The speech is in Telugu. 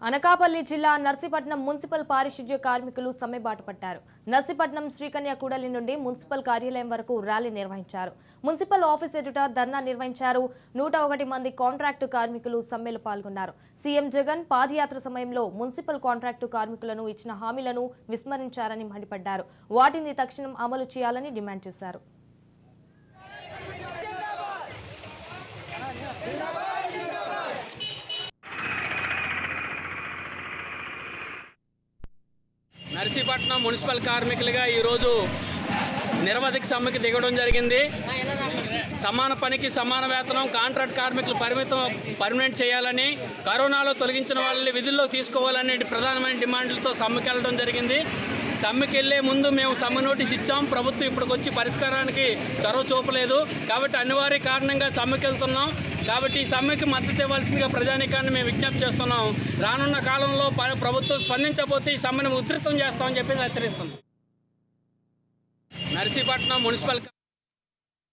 అనకాపల్లి జిల్లా నర్సీపట్నం మున్సిపల్ పారిశుధ్య కార్మికులు సమ్మెబాట పట్టారు. నర్సీపట్నం శ్రీకన్య కూడలి నుండి మున్సిపల్ కార్యాలయం వరకు ర్యాలీ నిర్వహించారు. మున్సిపల్ ఆఫీస్ ఎదుట ధర్నా నిర్వహించారు. 101 మంది కాంట్రాక్టు కార్మికులు సమ్మెలో పాల్గొన్నారు. సీఎం జగన్ పాదయాత్ర సమయంలో మున్సిపల్ కాంట్రాక్టు కార్మికులను ఇచ్చిన హామీలను విస్మరించారని మండిపడ్డారు. వాటిని తక్షణం అమలు చేయాలని డిమాండ్ చేశారు. నర్సీపట్నం మున్సిపల్ కార్మికులుగా ఈరోజు నిరవధిక సమ్మెకి దిగడం జరిగింది. సమాన పనికి సమాన వేతనం, కాంట్రాక్ట్ కార్మికులు పర్మనెంట్ చేయాలని, కరోనాలో తొలగించిన వాళ్ళని విధుల్లో తీసుకోవాలనే ప్రధానమైన డిమాండ్లతో సమ్మెకి వెళ్ళడం జరిగింది. సమ్మెకి వెళ్లే ముందు మేము సమ్మె నోటీస్ ఇచ్చాం. ప్రభుత్వం ఇప్పటికొచ్చి పరిష్కారానికి చొరవ చూపలేదు. కాబట్టి అనివార్య కారణంగా సమ్మెకి వెళ్తున్నాం. కాబట్టి ఈ సమ్మెకి మద్దతు ఇవ్వాల్సిందిగా ప్రజానీకాన్ని మేము విజ్ఞప్తి చేస్తున్నాం. రానున్న కాలంలో ప్రభుత్వం స్పందించకపోతే ఈ సమ్మెను ఉధృతం చేస్తామని చెప్పి హెచ్చరిస్తున్నాం. నర్సీపట్నం మున్సిపల్